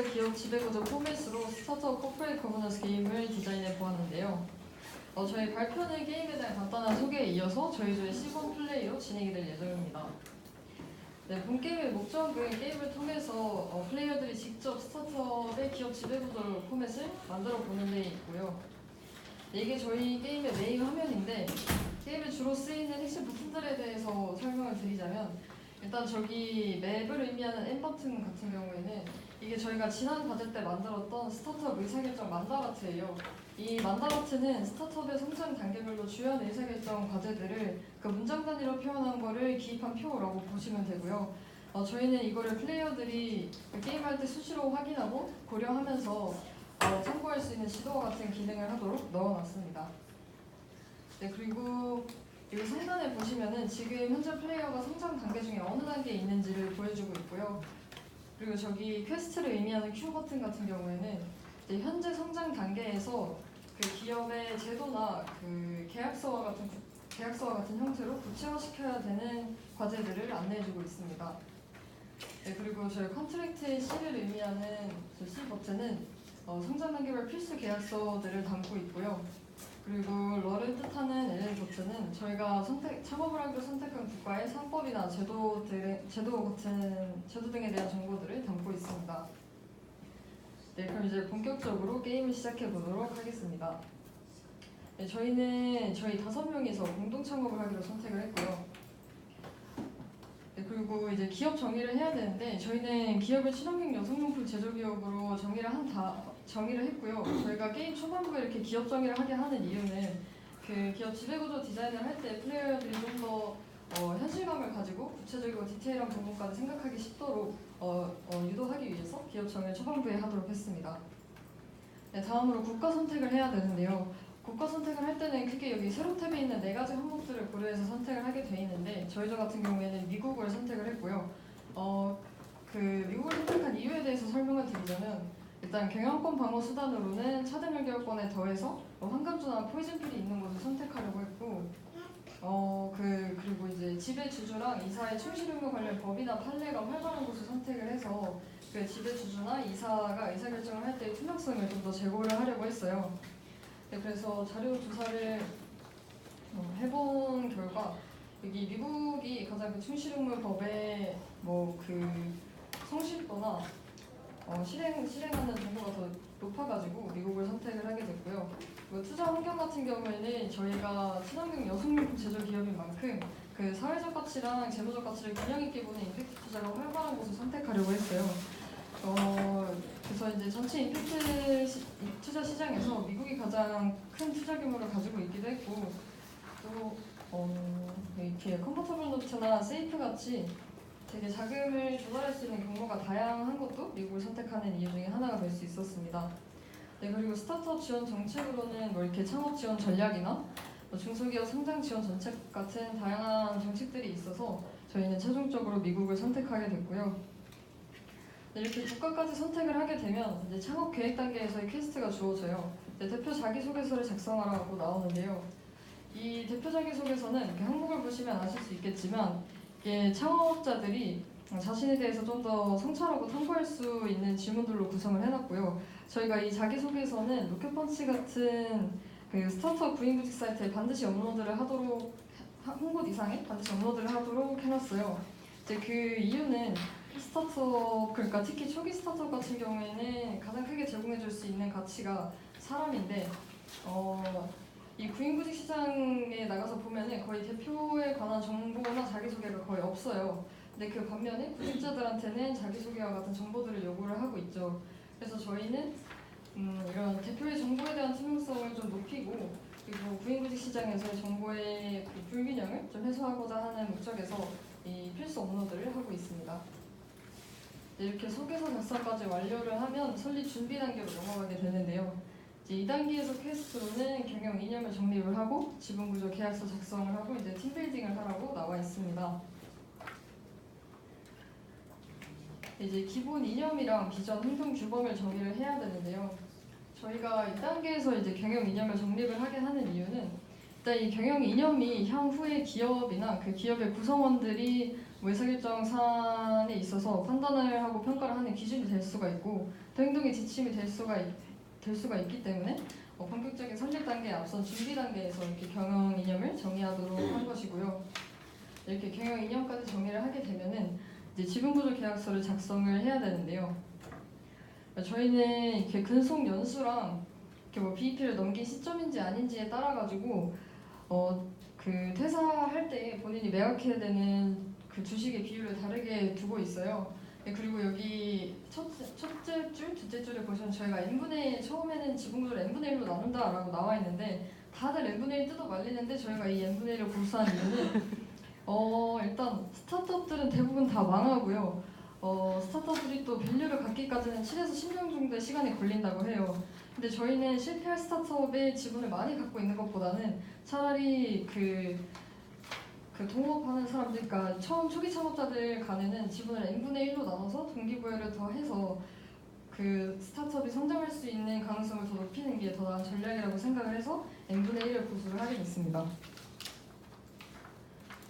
기업 지배구조 포맷으로 스타트업 코퍼레이트 거버넌스 게임을 디자인해 보았는데요. 저희 발표는 게임에 대한 간단한 소개에 이어서 저희의 시범 플레이로 진행이 될 예정입니다. 네, 본 게임의 목적은 게임을 통해서 플레이어들이 직접 스타트업의 기업 지배구조 포맷을 만들어 보는 데 있고요. 네, 이게 저희 게임의 메인 화면인데 게임에 주로 쓰이는 핵심 부품들에 대해서 설명을 드리자면 일단 저기 맵을 의미하는 N 버튼 같은 경우에는 이게 저희가 지난 과제 때 만들었던 스타트업 의사결정 만다라트예요. 이 만다라트는 스타트업의 성장 단계별로 주요한 의사결정 과제들을 그 문장 단위로 표현한 거를 기입한 표라고 보시면 되고요. 저희는 이거를 플레이어들이 게임할 때 수시로 확인하고 고려하면서 참고할 수 있는 지도와 같은 기능을 하도록 넣어놨습니다. 네, 그리고 여기 상단에 보시면은 지금 현재 플레이어가 성장 단계 중에 어느 단계에 있는지를 보여주고 있고요. 그리고 저기 퀘스트를 의미하는 Q 버튼 같은 경우에는 현재 성장 단계에서 그 기업의 제도나 그 계약서와 같은 형태로 구체화시켜야 되는 과제들을 안내해주고 있습니다. 네, 그리고 저희 컨트랙트의 C를 의미하는 저 C 버튼은 성장 단계별 필수 계약서들을 담고 있고요. 그리고 럴을 뜻하는 LL 버튼은 저희가 창업을 하기로 선택한 국가의 상법이나 제도 등에 대한 정보들을 담고 있습니다. 네, 그럼 이제 본격적으로 게임을 시작해 보도록 하겠습니다. 네, 저희는 저희 5명이서 공동 창업을 하기로 선택을 했고요. 네, 그리고 이제 기업 정의를 해야 되는데 저희는 기업을 친환경 여성용품 제조기업으로 정의를 했고요. 저희가 게임 초반부에 이렇게 기업 정의를 하게 하는 이유는 그 기업 지배구조 디자인을 할 때 플레이어들이 좀 더 현실감을 가지고 구체적이고 디테일한 부분까지 생각하기 쉽도록 유도하기 위해서 기업 정의를 초반부에 하도록 했습니다. 네, 다음으로 국가 선택을 해야 되는데요. 국가 선택을 할 때는 크게 여기 세로 탭에 있는 4가지 항목들을 고려해서 선택을 하게 돼 있는데 저희들 같은 경우에는 미국을 선택을 했고요. 그 미국을 선택한 이유에 대해서 설명을 드리자면 일단 경영권 방어 수단으로는 차등 결권에 더해서 환감주나 포이즌필이 있는 곳을 선택하려고 했고 그리고 이제 지배 주주랑 이사의 충실 의무 관련 법이나 판례가 활발한 곳을 선택을 해서 그 지배 주주나 이사가 의사결정을 할 때의 투명성을 좀 더 제고를 하려고 했어요. 네, 그래서 자료 조사를 해본 결과 여기 미국이 가장 그 충실의무법의 그 성실도나 실행하는 정도가 더 높아가지고 미국을 선택을 하게 됐고요. 투자 환경 같은 경우에는 저희가 친환경 여성용품 제조 기업인 만큼 그 사회적 가치랑 재무적 가치를 균형 있게 보는 임팩트 투자가 활발한 곳을 선택하려고 했어요. 그래서 이제 전체 임팩트 투자 시장에서 미국이 가장 큰 투자 규모를 가지고 있기도 했고 또 이렇게 컨버터블 노트나 세이프 같이 되게 자금을 조달할 수 있는 경로가 다양한 것도 미국을 선택하는 이유 중에 하나가 될 수 있었습니다. 네, 그리고 스타트업 지원 정책으로는 이렇게 창업 지원 전략이나 중소기업 성장 지원 정책 같은 다양한 정책들이 있어서 저희는 최종적으로 미국을 선택하게 됐고요. 네, 이렇게 국가까지 선택을 하게 되면 이제 창업 계획 단계에서의 퀘스트가 주어져요. 네, 대표 자기소개서를 작성하라고 나오는데요. 이 대표 자기소개서는 이렇게 항목을 보시면 아실 수 있겠지만 창업자들이 자신에 대해서 좀 더 성찰하고 탐구할 수 있는 질문들로 구성을 해놨고요. 저희가 이 자기소개서는 로켓펀치 같은 그 스타트업 구인구직 사이트에 반드시 업로드를 하도록 한 곳 이상에 반드시 업로드를 하도록 해놨어요. 이제 그 이유는 스타트업, 그러니까 특히 초기 스타트업 같은 경우에는 가장 크게 제공해줄 수 있는 가치가 사람인데 이 구인구직 시장에 나가서 보면은 거의 대표에 관한 정보나 자기소개가 거의 없어요. 근데 그 반면에 구직자들한테는 자기소개와 같은 정보들을 요구를 하고 있죠. 그래서 저희는 이런 대표의 정보에 대한 투명성을 좀 높이고 그리고 구인구직 시장에서의 정보의 그 불균형을 좀 해소하고자 하는 목적에서 이 필수 업로드를 하고 있습니다. 이렇게 소개서 작성까지 완료를 하면 설립 준비 단계로 넘어가게 되는데요. 이제 2단계에서 퀘스트로는 경영 이념을 정립을 하고 지분구조 계약서 작성을 하고 이제 팀빌딩을 하라고 나와 있습니다. 이제 기본 이념이랑 비전, 행동 규범을 정의를 해야 되는데요. 저희가 2단계에서 이제 경영 이념을 정립을 하게 하는 이유는 일단 이 경영 이념이 향후에 기업이나 그 기업의 구성원들이 의사결정 사안에 있어서 판단을 하고 평가를 하는 기준이 될 수가 있고 또 행동의 지침이 될 수가 있기 때문에 본격적인 설립 단계에 앞선 준비 단계에서 이렇게 경영 이념을 정의하도록 한 것이고요. 이렇게 경영 이념까지 정의를 하게 되면은 이제 지분구조 계약서를 작성을 해야 되는데요. 저희는 이렇게 근속 연수랑 이렇게 뭐 BEP를 넘긴 시점인지 아닌지에 따라 가지고 그 퇴사할 때 본인이 매각해야 되는 그 주식의 비율을 다르게 두고 있어요. 그리고 여기 첫째 줄, 둘째 줄에 보시면 저희가 n분의 1, 처음에는 지분구조를 n분의 1로 나눈다라고 나와 있는데 다들 n분의 1 뜯어 말리는데 저희가 이 n분의 1을 고수한 이유는 일단 스타트업들은 대부분 다 망하고요. 스타트업들이 또 밸류를 갖기까지는 7에서 10년 정도의 시간이 걸린다고 해요. 근데 저희는 실패할 스타트업의 지분을 많이 갖고 있는 것보다는 차라리 그 동업하는 사람들, 그러니까 처음 초기 창업자들 간에는 지분을 n분의 1로 나눠서 동기부여를 더 해서 그 스타트업이 성장할 수 있는 가능성을 더 높이는 게 더 나은 전략이라고 생각을 해서 n분의 1을 고수를 하게 됐습니다.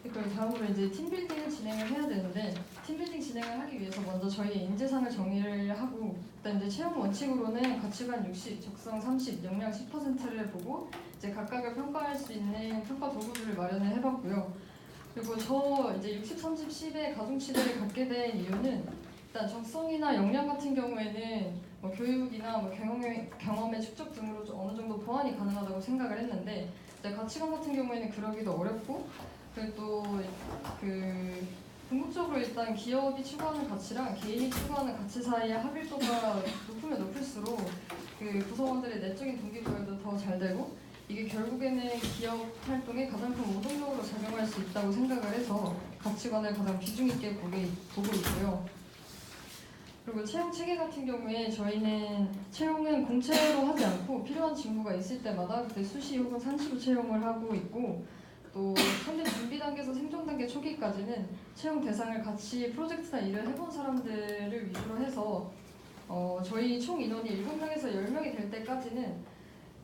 그리고 다음으로 이제 팀빌딩을 진행을 해야 되는데 팀빌딩 진행을 하기 위해서 먼저 저희 인재상을 정의를 하고 그다음 이제 채용 원칙으로는 가치관 60, 적성 30, 역량 10%를 보고 이제 각각을 평가할 수 있는 평가 도구들을 마련을 해봤고요. 그리고 저 이제 60, 30, 10의 가중치대를 갖게 된 이유는 일단 적성이나 역량 같은 경우에는 뭐 교육이나 뭐 경험의 축적 등으로 좀 어느 정도 보완이 가능하다고 생각을 했는데 이제 가치관 같은 경우에는 그러기도 어렵고 그리고 또 그 궁극적으로 일단 기업이 추구하는 가치랑 개인이 추구하는 가치 사이의 합일도가 높으면 높을수록 그 구성원들의 내적인 동기부여도 더 잘 되고 이게 결국에는 기업 활동에 가장 큰 모동적으로 작용할 수 있다고 생각을 해서 가치관을 가장 비중 있게 보고 있고요. 그리고 채용 체계 같은 경우에 저희는 채용은 공채로 하지 않고 필요한 직무가 있을 때마다 그때 수시 혹은 산시로 채용을 하고 있고 또 선임 준비 단계에서 생존 단계 초기까지는 채용 대상을 같이 프로젝트나 일을 해본 사람들을 위주로 해서 저희 총 인원이 7명에서 10명이 될 때까지는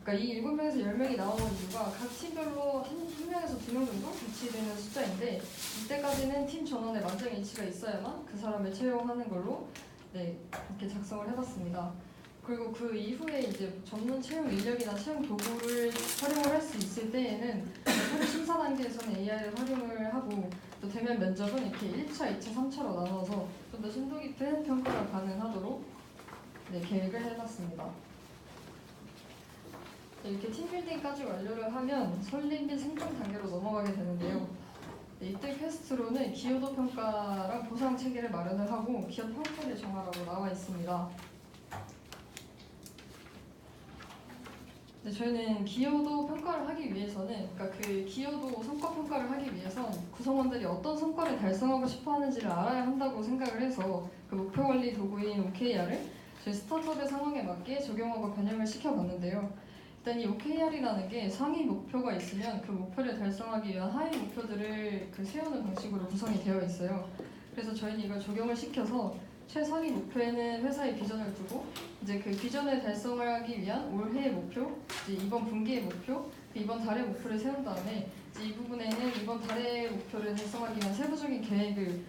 그러니까 이 7명에서 10명이 나오는 이유가 각 팀별로 한 명에서 2명 정도 배치되는 숫자인데 이때까지는 팀 전원의 만장일치가 있어야만 그 사람을 채용하는 걸로 이렇게 작성을 해봤습니다. 그리고 그 이후에 이제 전문 채용 인력이나 채용 도구를 활용을 할 수 있을 때에는 서류 심사 단계에서는 AI를 활용을 하고 또 대면 면접은 이렇게 1차, 2차, 3차로 나눠서 좀 더 심도 깊은 평가가 가능하도록 계획을 해놨습니다. 이렇게 팀빌딩까지 완료를 하면 설립 및 생존 단계로 넘어가게 되는데요. 이때 퀘스트로는 기여도 평가랑 보상 체계를 마련을 하고 기업 평가를 정하라고 나와 있습니다. 저희는 기여도 평가를 하기 위해서는, 그러니까 그 기여도 성과 평가를 하기 위해선 구성원들이 어떤 성과를 달성하고 싶어 하는지를 알아야 한다고 생각을 해서 그 목표 관리 도구인 OKR을 저희 스타트업의 상황에 맞게 적용하고 변형을 시켜봤는데요. 일단 이 OKR이라는 게 상위 목표가 있으면 그 목표를 달성하기 위한 하위 목표들을 세우는 방식으로 구성이 되어 있어요. 그래서 저희는 이걸 적용을 시켜서 최상위 목표에는 회사의 비전을 두고 이제 그 비전을 달성하기 위한 올해의 목표, 이제 이번 분기의 목표, 이번 달의 목표를 세운 다음에 이제 이 부분에는 이번 달의 목표를 달성하기 위한 세부적인 계획을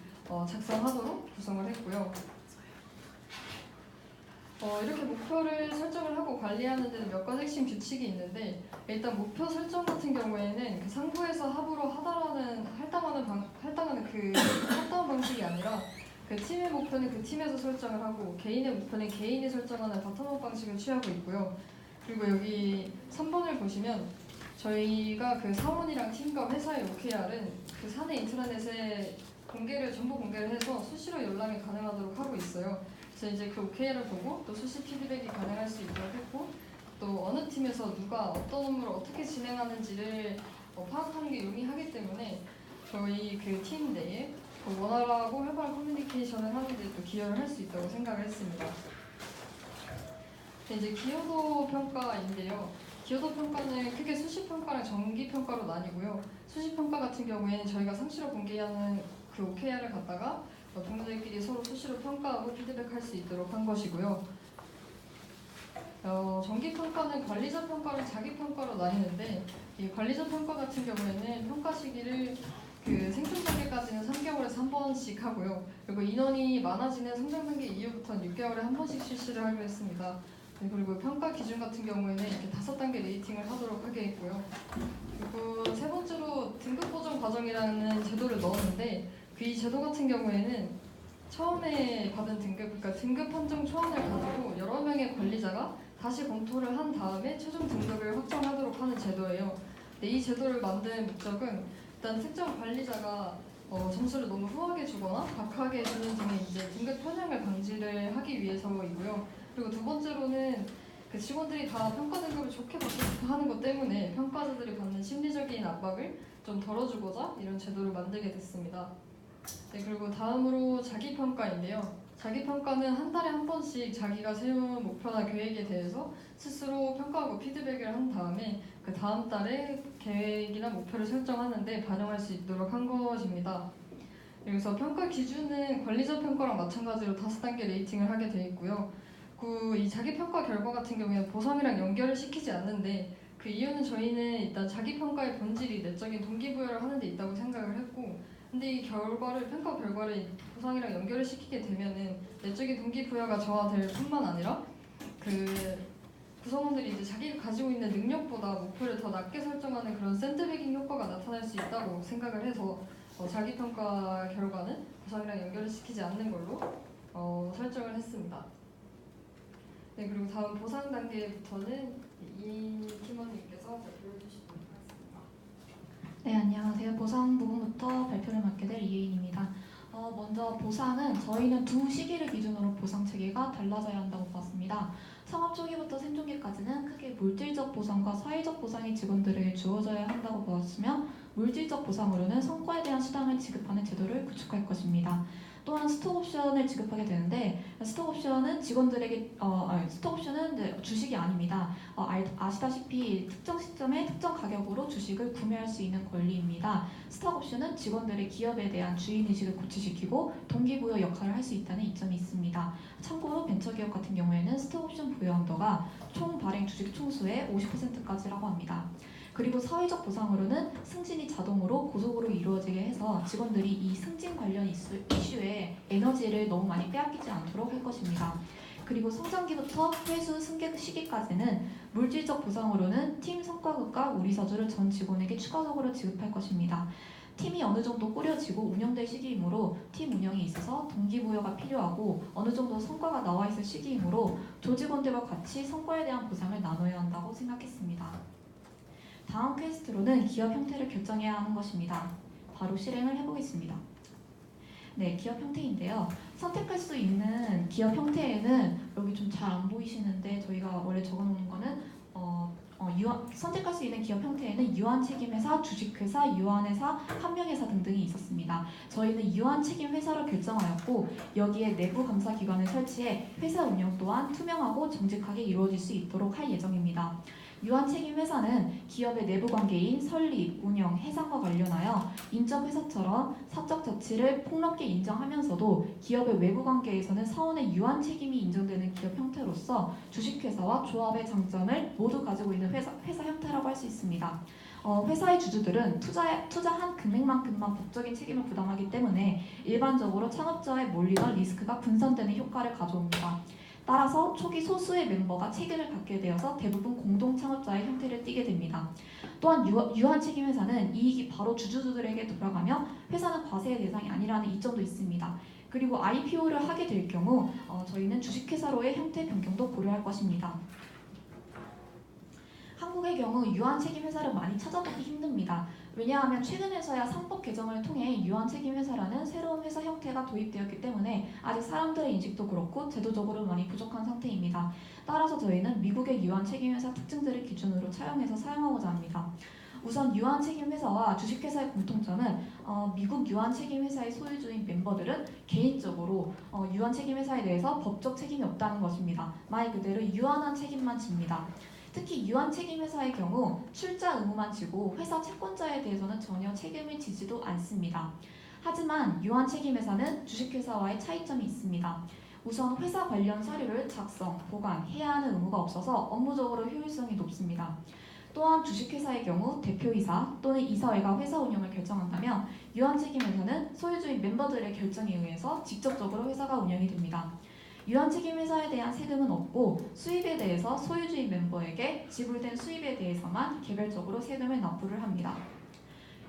작성하도록 구성을 했고요. 이렇게 목표를 설정을 하고 관리하는 데는 몇 가지 핵심 규칙이 있는데 일단 목표 설정 같은 경우에는 그 상부에서 하부로 할당하는 그 탑다운 방식이 아니라 그 팀의 목표는 그 팀에서 설정을 하고 개인의 목표는 개인이 설정하는 바텀업 방식을 취하고 있고요. 그리고 여기 3번을 보시면 저희가 그 사원이랑 팀과 회사의 OKR은 그 사내 인트라넷에 전부 공개를 해서 수시로 연락이 가능하도록 하고 있어요. 그래서 이제 그 OKR을 보고 또 수시 피드백이 가능할 수 있도록 했고 또 어느 팀에서 누가 어떤 업무를 어떻게 진행하는지를 파악하는 게 용이하기 때문에 저희 그 팀 내에 원활하고 활발한 커뮤니케이션을 하는 데 또 기여를 할 수 있다고 생각을 했습니다. 이제 기여도 평가인데요. 기여도 평가는 크게 수시 평가랑 정기 평가로 나뉘고요. 수시 평가 같은 경우에는 저희가 상시로 공개하는 그 OKR을 갖다가 동료들끼리 서로 수시로 평가하고 피드백할 수 있도록 한 것이고요. 정기 평가는 관리자 평가랑 자기 평가로 나뉘는데 이 관리자 평가 같은 경우에는 평가 시기를 그 생존 단계까지는 3개월에서 한 번씩 하고요. 그리고 인원이 많아지는 성장 단계 이후부터는 6개월에 한 번씩 실시를 하기로 했습니다. 네, 그리고 평가 기준 같은 경우에는 이렇게 5단계 레이팅을 하도록 하게 했고요. 그리고 세 번째로 등급 보정 과정이라는 제도를 넣었는데 그 이 제도 같은 경우에는 처음에 받은 등급, 그러니까 등급 판정 초안을 가지고 여러 명의 관리자가 다시 검토를 한 다음에 최종 등급을 확정하도록 하는 제도예요. 근데 이 제도를 만든 목적은 일단 특정 관리자가 점수를 너무 후하게 주거나 박하게 주는 등의 이제 등급 편향을 방지를 하기 위해서이고요. 그리고 두 번째로는 그 직원들이 다 평가 등급을 좋게 받고 싶어 하는 것 때문에 평가자들이 받는 심리적인 압박을 좀 덜어주고자 이런 제도를 만들게 됐습니다. 네, 그리고 다음으로 자기평가인데요. 자기평가는 한 달에 한 번씩 자기가 세운 목표나 계획에 대해서 스스로 평가하고 피드백을 한 다음에 그 다음 달에 계획이나 목표를 설정하는데 반영할 수 있도록 한 것입니다. 그래서 평가 기준은 관리자 평가랑 마찬가지로 5단계 레이팅을 하게 되어 있고요. 이 자기평가 결과 같은 경우에는 보상이랑 연결을 시키지 않는데 그 이유는 저희는 일단 자기평가의 본질이 내적인 동기부여를 하는 데 있다고 생각을 했고 근데 이 평가 결과를 보상이랑 연결을 시키게 되면은 내적인 동기부여가 저하될 뿐만 아니라 그 구성원들이 이제 자기가 가지고 있는 능력보다 목표를 더 낮게 설정하는 그런 샌드베깅 효과가 나타날 수 있다고 생각을 해서 자기평가 결과는 보상이랑 연결을 시키지 않는 걸로 설정을 했습니다. 네, 그리고 다음 보상 단계부터는 이 팀원님께서 발표해 주시도록 하겠습니다. 네, 안녕하세요. 보상 부분부터 발표를 맡게 될 이혜인입니다. 먼저 보상은 저희는 두 시기를 기준으로 보상 체계가 달라져야 한다고 보았습니다. 창업 초기부터 생존기까지는 크게 물질적 보상과 사회적 보상이 직원들에게 주어져야 한다고 보았으며 물질적 보상으로는 성과에 대한 수당을 지급하는 제도를 구축할 것입니다. 또한 스톡옵션을 지급하게 되는데 스톡옵션은 직원들에게 스톡옵션은 이제 주식이 아닙니다. 아시다시피 특정 시점에 특정 가격으로 주식을 구매할 수 있는 권리입니다. 스톡옵션은 직원들의 기업에 대한 주인의식을 고취시키고 동기부여 역할을 할 수 있다는 이점이 있습니다. 참고로 벤처기업 같은 경우에는 스톡옵션 부여 한도가 총 발행 주식 총수의 50%까지라고 합니다. 그리고 사회적 보상으로는 승진이 자동으로 고속으로 이루어지게 해서 직원들이 이 승진 관련 이슈에 에너지를 너무 많이 빼앗기지 않도록 할 것입니다. 그리고 성장기부터 회수 승계 시기까지는 물질적 보상으로는 팀 성과급과 우리사주를 전 직원에게 추가적으로 지급할 것입니다. 팀이 어느 정도 꾸려지고 운영될 시기이므로 팀 운영에 있어서 동기부여가 필요하고 어느 정도 성과가 나와 있을 시기이므로 조직원들과 같이 성과에 대한 보상을 나눠야 한다고 생각했습니다. 다음 퀘스트로는 기업 형태를 결정해야 하는 것입니다. 바로 실행을 해보겠습니다. 네, 기업 형태인데요. 선택할 수 있는 기업 형태에는 여기 좀 잘 안 보이시는데 저희가 원래 적어놓은 거는 선택할 수 있는 기업 형태에는 유한책임회사, 주식회사, 유한회사, 한명회사 등등이 있었습니다. 저희는 유한책임회사로 결정하였고 여기에 내부 감사기관을 설치해 회사 운영 또한 투명하고 정직하게 이루어질 수 있도록 할 예정입니다. 유한책임회사는 기업의 내부 관계인 설립, 운영, 해상과 관련하여 인적회사처럼 사적 가치를 폭넓게 인정하면서도 기업의 외부 관계에서는 사원의 유한 책임이 인정되는 기업 형태로서 주식회사와 조합의 장점을 모두 가지고 있는 회사 형태라고 할 수 있습니다. 회사의 주주들은 투자한 금액만큼만 법적인 책임을 부담하기 때문에 일반적으로 창업자의 몰리나 리스크가 분산되는 효과를 가져옵니다. 따라서 초기 소수의 멤버가 책임을 갖게 되어서 대부분 공동 창업자의 형태를 띠게 됩니다. 또한 유한 책임 회사는 이익이 바로 주주들에게 돌아가며 회사는 과세의 대상이 아니라는 이점도 있습니다. 그리고 IPO를 하게 될 경우 저희는 주식회사로의 형태 변경도 고려할 것입니다. 한국의 경우 유한 책임 회사를 많이 찾아보기 힘듭니다. 왜냐하면 최근에서야 상법 개정을 통해 유한 책임 회사라는 새로운 회사 형태가 도입되었기 때문에 아직 사람들의 인식도 그렇고 제도적으로 많이 부족한 상태입니다. 따라서 저희는 미국의 유한 책임 회사 특징들을 기준으로 차용해서 사용하고자 합니다. 우선 유한 책임 회사와 주식회사의 공통점은 미국 유한 책임 회사의 소유주인 멤버들은 개인적으로 유한 책임 회사에 대해서 법적 책임이 없다는 것입니다. 말 그대로 유한한 책임만 집니다. 특히 유한 책임 회사의 경우 출자 의무만 지고 회사 채권자에 대해서는 전혀 책임을 지지도 않습니다. 하지만 유한 책임 회사는 주식회사와의 차이점이 있습니다. 우선 회사 관련 서류를 작성, 보관해야 하는 의무가 없어서 업무적으로 효율성이 높습니다. 또한 주식회사의 경우 대표이사 또는 이사회가 회사 운영을 결정한다면 유한책임회사는 소유주인 멤버들의 결정에 의해서 직접적으로 회사가 운영이 됩니다. 유한책임회사에 대한 세금은 없고 수입에 대해서 소유주인 멤버에게 지불된 수입에 대해서만 개별적으로 세금을 납부를 합니다.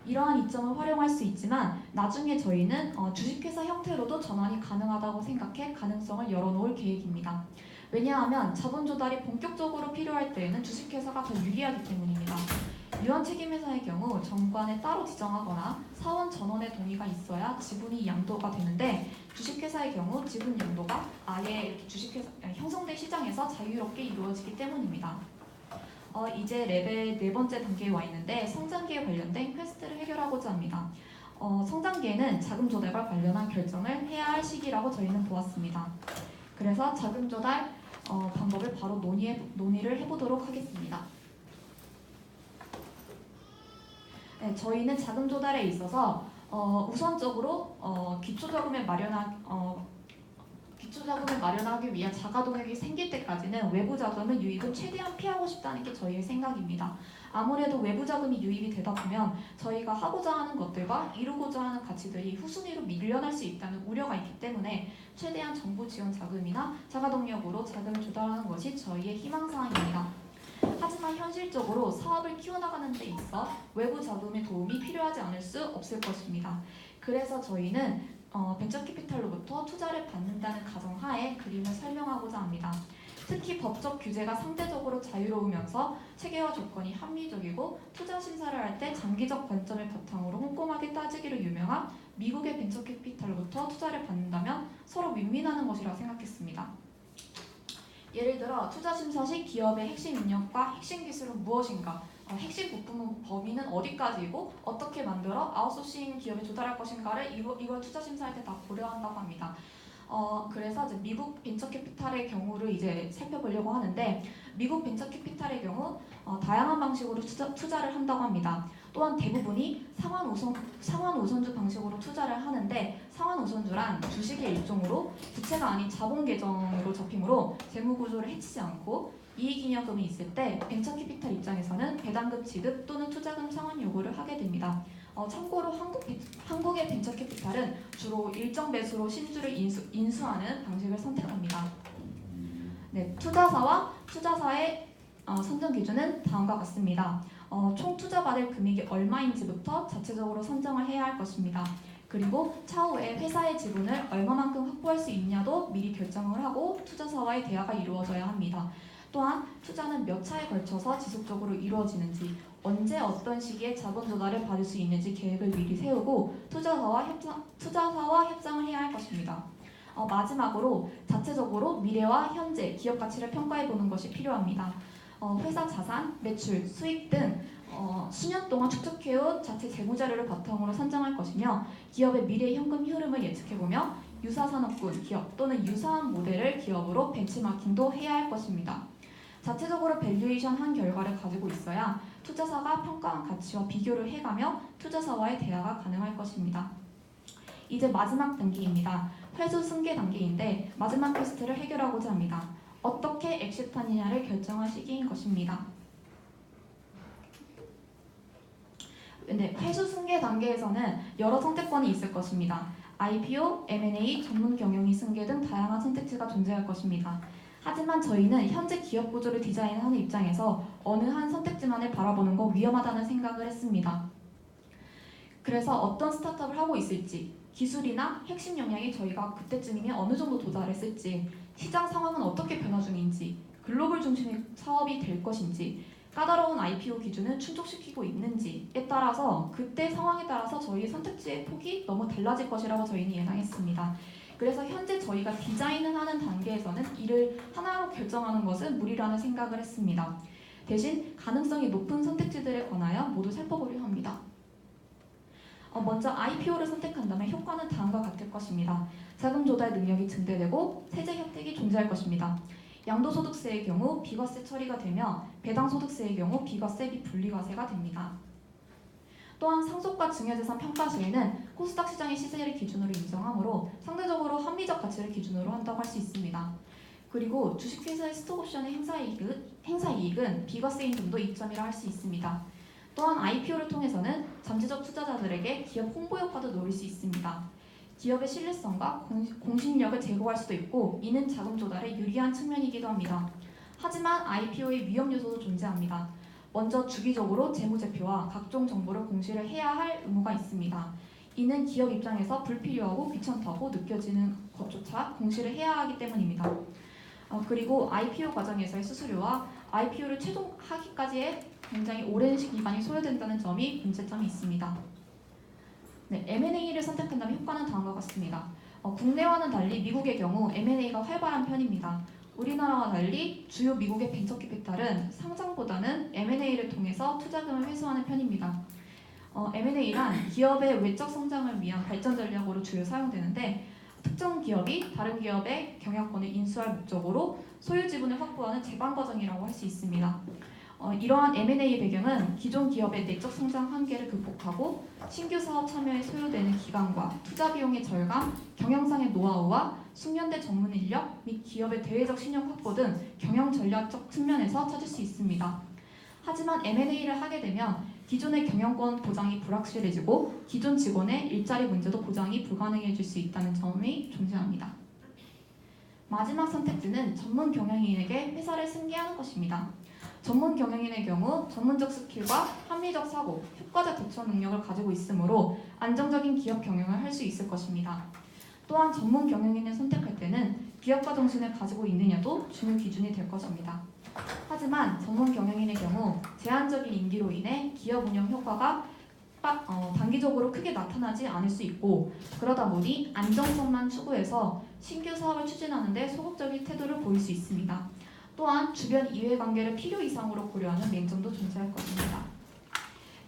이러한 이점을 활용할 수 있지만 나중에 저희는 주식회사 형태로도 전환이 가능하다고 생각해 가능성을 열어놓을 계획입니다. 왜냐하면 자본 조달이 본격적으로 필요할 때에는 주식회사가 더 유리하기 때문입니다. 유한책임회사의 경우 정관에 따로 지정하거나 사원 전원의 동의가 있어야 지분이 양도가 되는데 주식회사의 경우 지분 양도가 아예 이렇게 주식회사 형성된 시장에서 자유롭게 이루어지기 때문입니다. 이제 랩의 네 번째 단계에 와 있는데 성장기에 관련된 퀘스트를 해결하고자 합니다. 성장기에는 자금 조달과 관련한 결정을 해야 할 시기라고 저희는 보았습니다. 그래서 자금 조달 방법을 바로 논의를 해보도록 하겠습니다. 네, 저희는 자금 조달에 있어서 우선적으로 기초자금을 마련하기 위한 자가동역이 생길 때까지는 외부 자금의 유입을 최대한 피하고 싶다는 게 저희의 생각입니다. 아무래도 외부 자금이 유입이 되다 보면 저희가 하고자 하는 것들과 이루고자 하는 가치들이 후순위로 밀려날 수 있다는 우려가 있기 때문에 최대한 정부 지원 자금이나 자가동역으로 자금을 조달하는 것이 저희의 희망사항입니다. 하지만 현실적으로 사업을 키워나가는 데 있어 외부 자금의 도움이 필요하지 않을 수 없을 것입니다. 그래서 저희는 벤처캐피탈로부터 투자를 받는다는 가정하에 그림을 설명하고자 합니다. 특히 법적 규제가 상대적으로 자유로우면서 체계와 조건이 합리적이고 투자 심사를 할 때 장기적 관점을 바탕으로 꼼꼼하게 따지기로 유명한 미국의 벤처캐피탈로부터 투자를 받는다면 서로 윈윈하는 것이라 생각했습니다. 예를 들어 투자 심사 시 기업의 핵심 인력과 핵심 기술은 무엇인가, 핵심 부품 범위는 어디까지이고 어떻게 만들어 아웃소싱 기업에 조달할 것인가를 이걸 투자 심사할 때 다 고려한다고 합니다. 그래서 이제 미국 벤처캐피탈의 경우를 이제 살펴보려고 하는데 미국 벤처캐피탈의 경우 다양한 방식으로 투자를 한다고 합니다. 또한 대부분이 상환 우선주 방식으로 투자를 하는데 상환 우선주란 주식의 일종으로 부채가 아닌 자본 계정으로 잡히므로 재무 구조를 해치지 않고 이익잉여금이 있을 때 벤처캐피탈 입장에서는 배당금 지급 또는 투자금 상환 요구를 하게 됩니다. 참고로 한국의 벤처캐피탈은 주로 일정 배수로 신주를 인수하는 방식을 선택합니다. 네, 투자사의 선정 기준은 다음과 같습니다. 총 투자받을 금액이 얼마인지부터 자체적으로 선정을 해야 할 것입니다. 그리고 차후에 회사의 지분을 얼마만큼 확보할 수 있냐도 미리 결정을 하고 투자사와의 대화가 이루어져야 합니다. 또한 투자는 몇 차에 걸쳐서 지속적으로 이루어지는지, 언제 어떤 시기에 자본 조달을 받을 수 있는지 계획을 미리 세우고 투자사와 협상을 해야 할 것입니다. 마지막으로 자체적으로 미래와 현재 기업 가치를 평가해 보는 것이 필요합니다. 회사 자산, 매출, 수익 등 수년 동안 축적해온 자체 재무자료를 바탕으로 선정할 것이며 기업의 미래 현금 흐름을 예측해보며 유사산업군 기업 또는 유사한 모델을 기업으로 벤치마킹도 해야 할 것입니다. 자체적으로 밸류에이션 한 결과를 가지고 있어야 투자사가 평가한 가치와 비교를 해가며 투자사와의 대화가 가능할 것입니다. 이제 마지막 단계입니다. 회수 승계 단계인데 마지막 퀘스트를 해결하고자 합니다. 어떻게 엑시트하느냐를 결정할 시기인 것입니다. 네, 회수 승계 단계에서는 여러 선택권이 있을 것입니다. IPO, M&A, 전문 경영이 승계 등 다양한 선택지가 존재할 것입니다. 하지만 저희는 현재 기업 구조를 디자인하는 입장에서 어느 한 선택지만을 바라보는 건 위험하다는 생각을 했습니다. 그래서 어떤 스타트업을 하고 있을지, 기술이나 핵심 역량이 저희가 그때쯤이면 어느 정도 도달했을지, 시장 상황은 어떻게 변화 중인지, 글로벌 중심의 사업이 될 것인지, 까다로운 IPO 기준을 충족시키고 있는지에 따라서 그때 상황에 따라서 저희의 선택지의 폭이 너무 달라질 것이라고 저희는 예상했습니다. 그래서 현재 저희가 디자인을 하는 단계에서는 이를 하나로 결정하는 것은 무리라는 생각을 했습니다. 대신 가능성이 높은 선택지들에 관하여 모두 살펴보려 합니다. 먼저 IPO를 선택한다면 효과는 다음과 같을 것입니다. 자금 조달 능력이 증대되고 세제 혜택이 존재할 것입니다. 양도소득세의 경우 비과세 처리가 되며 배당소득세의 경우 비과세 및 분리과세가 됩니다. 또한 상속과 증여재산 평가 시에는 코스닥 시장의 시세를 기준으로 인정하므로 상대적으로 합리적 가치를 기준으로 한다고 할 수 있습니다. 그리고 주식회사의 스톡옵션의 행사이익은 비과세인 점도 이점이라 할 수 있습니다. 또한 IPO를 통해서는 잠재적 투자자들에게 기업 홍보 효과도 노릴 수 있습니다. 기업의 신뢰성과 공신력을 제고할 수도 있고 이는 자금 조달에 유리한 측면이기도 합니다. 하지만 IPO의 위험 요소도 존재합니다. 먼저 주기적으로 재무제표와 각종 정보를 공시를 해야 할 의무가 있습니다. 이는 기업 입장에서 불필요하고 귀찮다고 느껴지는 것조차 공시를 해야 하기 때문입니다. 그리고 IPO 과정에서의 수수료와 IPO를 최종하기까지의 굉장히 오랜 기간이 소요된다는 점이 문제점이 있습니다. 네, M&A를 선택한다면 효과는 다음과 같습니다. 국내와는 달리 미국의 경우 M&A가 활발한 편입니다. 우리나라와 달리 주요 미국의 벤처캐피탈은 상장보다는 M&A를 통해서 투자금을 회수하는 편입니다. M&A란 기업의 외적 성장을 위한 발전 전략으로 주로 사용되는데 특정 기업이 다른 기업의 경영권을 인수할 목적으로 소유 지분을 확보하는 재반 과정이라고 할 수 있습니다. 이러한 M&A의 배경은 기존 기업의 내적 성장 한계를 극복하고 신규 사업 참여에 소요되는 기간과 투자 비용의 절감, 경영상의 노하우와 숙련된 전문 인력 및 기업의 대외적 신용 확보 등 경영 전략적 측면에서 찾을 수 있습니다. 하지만 M&A를 하게 되면 기존의 경영권 보장이 불확실해지고 기존 직원의 일자리 문제도 보장이 불가능해질 수 있다는 점이 존재합니다. 마지막 선택지는 전문 경영인에게 회사를 승계하는 것입니다. 전문 경영인의 경우 전문적 스킬과 합리적 사고, 효과적 대처 능력을 가지고 있으므로 안정적인 기업 경영을 할 수 있을 것입니다. 또한 전문 경영인을 선택할 때는 기업가 정신을 가지고 있느냐도 중요 기준이 될 것입니다. 하지만 전문 경영인의 경우 제한적인 임기로 인해 기업 운영 효과가 단기적으로 크게 나타나지 않을 수 있고 그러다 보니 안정성만 추구해서 신규 사업을 추진하는 데 소극적인 태도를 보일 수 있습니다. 또한 주변 이해관계를 필요 이상으로 고려하는 맹점도 존재할 것입니다.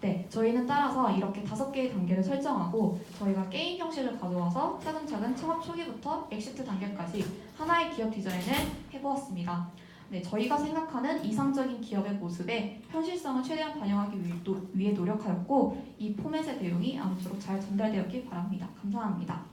네, 저희는 따라서 이렇게 5개의 단계를 설정하고 저희가 게임 형식을 가져와서 차근차근 창업 초기부터 엑시트 단계까지 하나의 기업 디자인을 해보았습니다. 네, 저희가 생각하는 이상적인 기업의 모습에 현실성을 최대한 반영하기 위해 노력하였고 이 포맷의 내용이 아무쪼록 잘 전달되었길 바랍니다. 감사합니다.